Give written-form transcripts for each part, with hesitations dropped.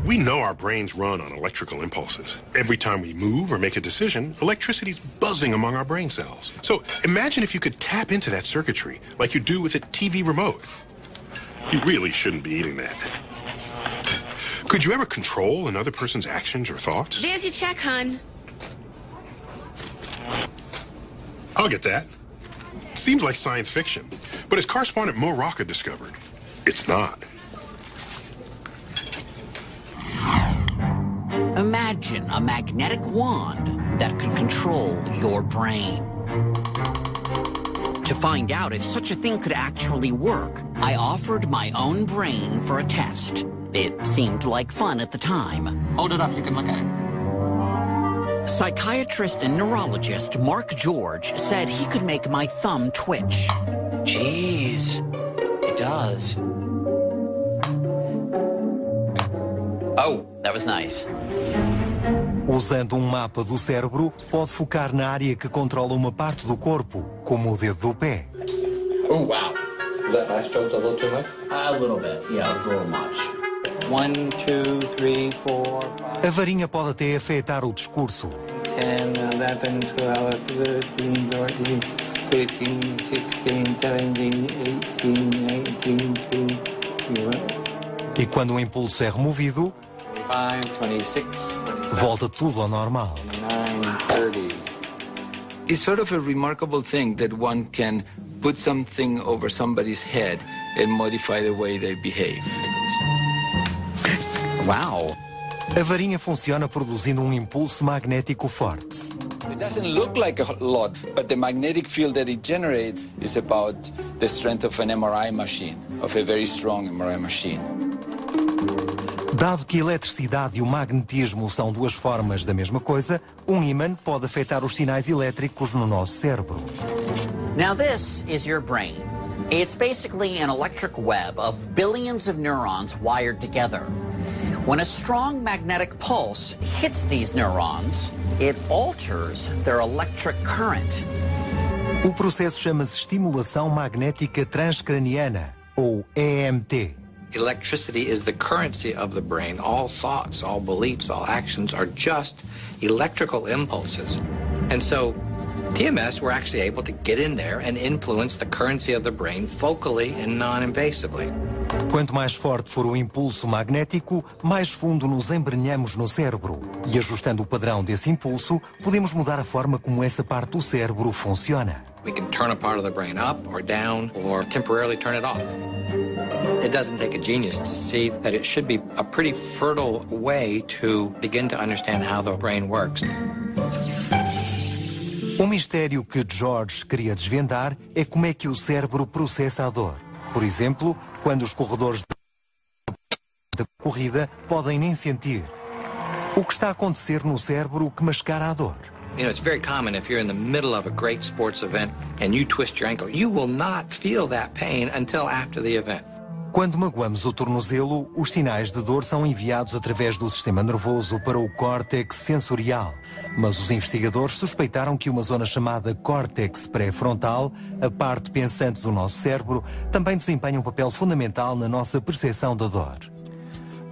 We know our brains run on electrical impulses. Every time we move or make a decision, electricity's buzzing among our brain cells. So imagine if you could tap into that circuitry like you do with a TV remote. You really shouldn't be eating that. Could you ever control another person's actions or thoughts? There's your check, hon. I'll get that. Seems like science fiction. But as correspondent Mo Rocca discovered, it's not. Imagine a magnetic wand that could control your brain. To find out if such a thing could actually work, I offered my own brain for a test. It seemed like fun at the time. Hold it up, you can look at it. Psychiatrist and neurologist Mark George said he could make my thumb twitch. Jeez, it does. Oh, that was nice. Usando mapa do cérebro, pode focar na área que controla uma parte do corpo, como o dedo do pé. Oh, wow. That last joke a little too much? A little bit, yeah, it was a little much. 1, 2, 3, 4, 5... A varinha pode até afetar o discurso. 10, 11, 12, 13, 14, 15, 16, 17, 18, 19, 20. E quando o impulso é removido, 25, 26, 27, volta tudo ao normal. 29, 30. It's sort of a remarkable thing that one can put something over somebody's head and modify the way they behave. Wow. A varinha funciona produzindo um impulso magnético forte. It doesn't look like a lot, but the magnetic field that it generates is about the strength of an MRI machine, of a very strong MRI machine. Dado que a eletricidade e o magnetismo são duas formas da mesma coisa, um ímã pode afetar os sinais elétricos no nosso cérebro. Now this is your brain. It's basically an electric web of billions of neurons wired together. When a strong magnetic pulse hits these neurons, it alters their electric current. O processo chama-se estimulação magnética transcraniana, ou EMT. Electricity is the currency of the brain. All thoughts, all beliefs, all actions are just electrical impulses. And so TMS, we're actually able to get in there and influence the currency of the brain focally and non-invasively. Quanto mais forte for o impulso magnético, mais fundo nos embrenhamos no cérebro. E ajustando o padrão desse impulso, podemos mudar a forma como essa parte do cérebro funciona. We can turn a part of the brain up or down or temporarily turn it off. It doesn't take a genius to see that it should be a pretty fertile way to begin to understand how the brain works. O mistério que George queria desvendar é como é que o cérebro processa a dor. Por exemplo, quando os corredores da corrida podem nem sentir. O que está a acontecer no cérebro que mascara a dor? You know, it's very common if you're in the middle of a great sports event and you twist your ankle, you will not feel that pain until after the event. Quando magoamos o tornozelo, os sinais de dor são enviados através do sistema nervoso para o córtex sensorial. Mas os investigadores suspeitaram que uma zona chamada córtex pré-frontal, a parte pensante do nosso cérebro, também desempenha um papel fundamental na nossa percepção da dor.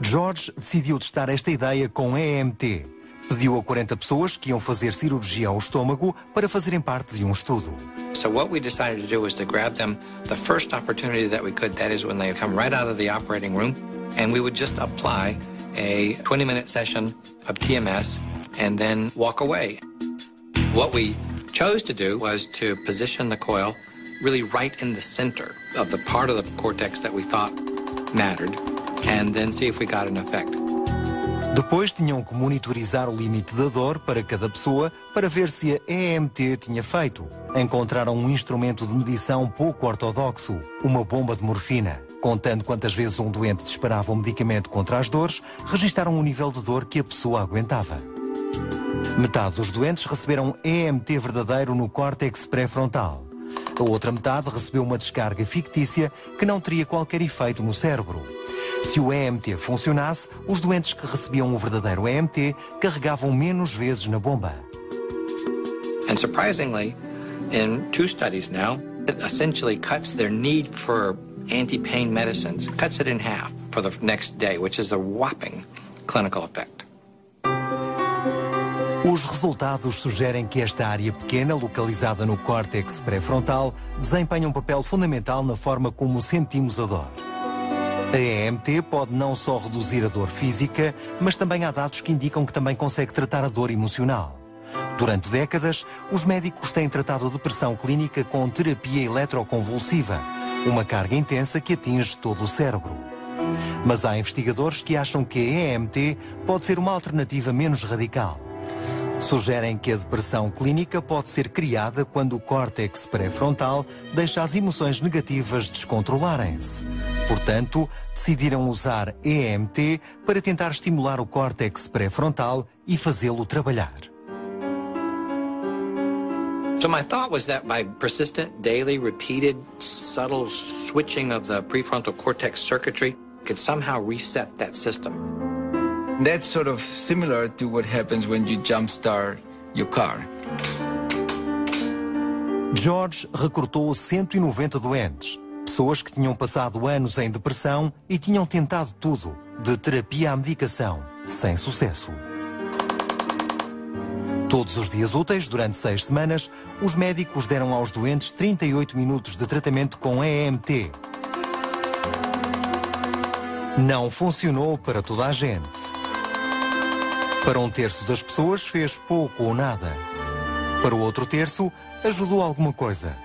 George decidiu testar esta ideia com EMT. Pediu a 40 pessoas que iam fazer cirurgia ao estômago para fazerem parte de um estudo. So what we decided to do was to grab them the first opportunity that we could, that is when they come right out of the operating room, and we would just apply a 20-minute session of TMS and then walk away. What we chose to do was to position the coil really right in the center of the part of the cortex that we thought mattered, and then see if we got an effect. Depois tinham que monitorizar o limite da dor para cada pessoa para ver se a EMT tinha feito. Encontraram um instrumento de medição pouco ortodoxo, uma bomba de morfina. Contando quantas vezes um doente disparava um medicamento contra as dores, registaram o nível de dor que a pessoa aguentava. Metade dos doentes receberam EMT verdadeiro no córtex pré-frontal. A outra metade recebeu uma descarga fictícia que não teria qualquer efeito no cérebro. Se o EMT funcionasse, os doentes que recebiam o verdadeiro EMT carregavam menos vezes na bomba. And surprisingly, in 2 studies now, it essentially cuts their need for anti-pain medicines, cuts it in half for the next day, which is a whopping clinical effect. Os resultados sugerem que esta área pequena, localizada no córtex pré-frontal, desempenha um papel fundamental na forma como sentimos a dor. A EMT pode não só reduzir a dor física, mas também há dados que indicam que também consegue tratar a dor emocional. Durante décadas, os médicos têm tratado a depressão clínica com terapia eletroconvulsiva, uma carga intensa que atinge todo o cérebro. Mas há investigadores que acham que a EMT pode ser uma alternativa menos radical. Sugerem que a depressão clínica pode ser criada quando o córtex pré-frontal deixa as emoções negativas descontrolarem-se. Portanto, decidiram usar EMT para tentar estimular o córtex pré-frontal e fazê-lo trabalhar. So my thought was that by persistent, daily, repeated, subtle switching of the prefrontal cortex circuitry could somehow reset that system. That's sort of similar to what happens when you jumpstart your car. George recrutou 190 doentes, pessoas que tinham passado anos em depressão e tinham tentado tudo, de terapia à medicação, sem sucesso. Todos os dias úteis, durante 6 semanas, os médicos deram aos doentes 38 minutos de tratamento com EMT. Não funcionou para toda a gente. Para um terço das pessoas fez pouco ou nada. Para o outro terço, ajudou alguma coisa.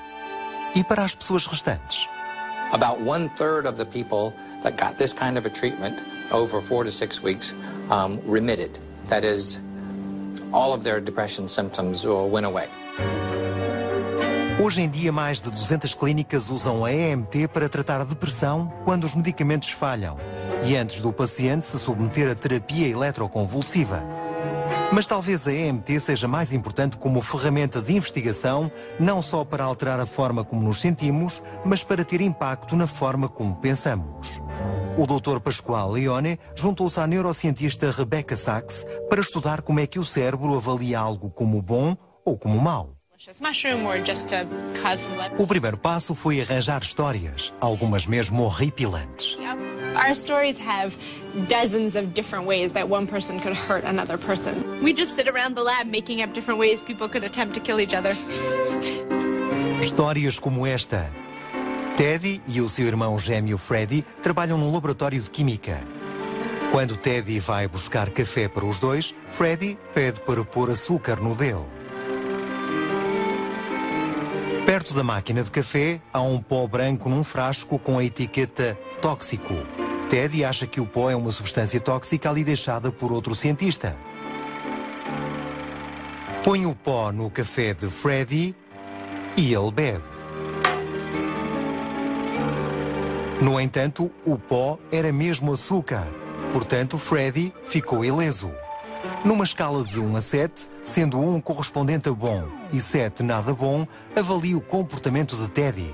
E para as pessoas restantes? About 1/3 of the people that got this kind of a treatment over 4 to 6 weeks remitted. That is, all of their depression symptoms went away. Hoje em dia, mais de 200 clínicas usam a EMT para tratar a depressão quando os medicamentos falham e antes do paciente se submeter a terapia eletroconvulsiva. Mas talvez a EMT seja mais importante como ferramenta de investigação, não só para alterar a forma como nos sentimos, mas para ter impacto na forma como pensamos. O Dr. Pascoal Leone juntou-se à neurocientista Rebecca Sachs para estudar como é que o cérebro avalia algo como bom ou como mau. O primeiro passo foi arranjar histórias, algumas mesmo horripilantes. Our stories have dozens of different ways that one person could hurt another person. We just sit around the lab making up different ways people could attempt to kill each other. Histórias como esta. Teddy e o seu irmão gêmeo Freddy trabalham num laboratório de química. Quando Teddy vai buscar café para os dois, Freddy pede para pôr açúcar no dele. Perto da máquina de café, há um pó branco num frasco com a etiqueta tóxico. Teddy acha que o pó é uma substância tóxica ali deixada por outro cientista. Põe o pó no café de Freddy e ele bebe. No entanto, o pó era mesmo açúcar. Portanto, Freddy ficou ileso. Numa escala de 1 a 7, sendo 1 correspondente a bom e 7 nada bom, avalie o comportamento de Teddy.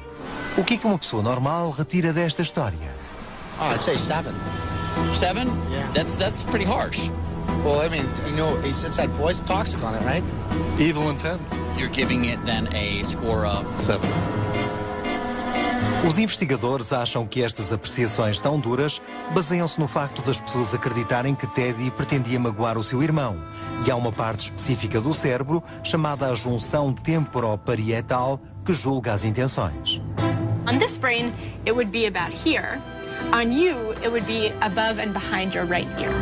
O que é que uma pessoa normal retira desta história? Oh, I'd say 7. 7? Yeah. That's pretty harsh. Well, I mean, you know, it said poison toxic on it, right? Evil intent. You're giving it then a score of 7. Os investigadores acham que estas apreciações tão duras baseiam-se no facto das pessoas acreditarem que Teddy pretendia magoar o seu irmão. E há uma parte específica do cérebro, chamada a junção temporoparietal, que julga as intenções. On this brain, it would be about here. On you, it would be above and behind your right ear.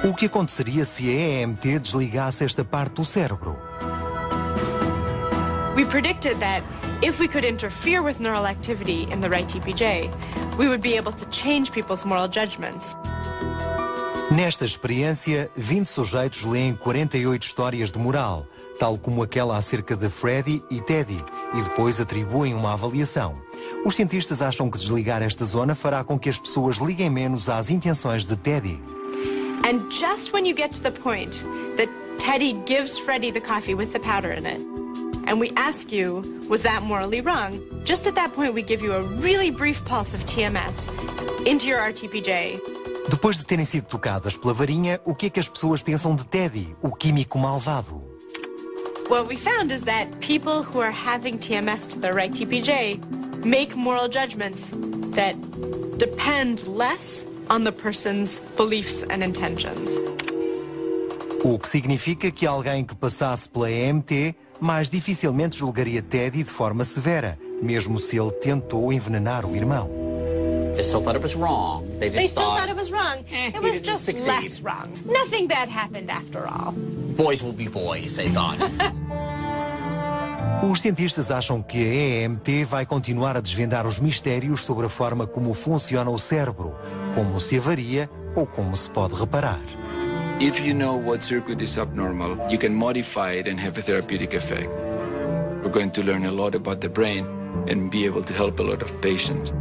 O que aconteceria se a EMT desligasse esta parte do cérebro? We predicted that if we could interfere with neural activity in the right TPJ, we would be able to change people's moral judgments. Nesta experiência, 20 sujeitos leem 48 histórias de moral, tal como aquela acerca de Freddy e Teddy, e depois atribuem uma avaliação. Os cientistas acham que desligar esta zona fará com que as pessoas liguem menos às intenções de Teddy. And just when you get to the point that Teddy gives Freddy the coffee with the powder in it, and we ask you, was that morally wrong? Just at that point, we give you a really brief pulse of TMS into your RTPJ. Depois de terem sido tocadas pela varinha, o que é que as pessoas pensam de Teddy, o químico malvado? What we found is that people who are having TMS to their right TPJ make moral judgments that depend less on the person's beliefs and intentions. O que significa que alguém que passasse pela EMT mais dificilmente julgaria Teddy de forma severa, mesmo se ele tentou envenenar o irmão. They still thought it was wrong. They still thought it was wrong. It was just less wrong. Nothing bad happened after all. Boys will be boys, they thought. Os cientistas acham que a EMT vai continuar a desvendar os mistérios sobre a forma como funciona o cérebro, como se avaria ou como se pode reparar. If you know what circuit is abnormal, you can modify it and have a therapeutic effect. We're going to learn a lot about the brain and be able to help a lot of patients.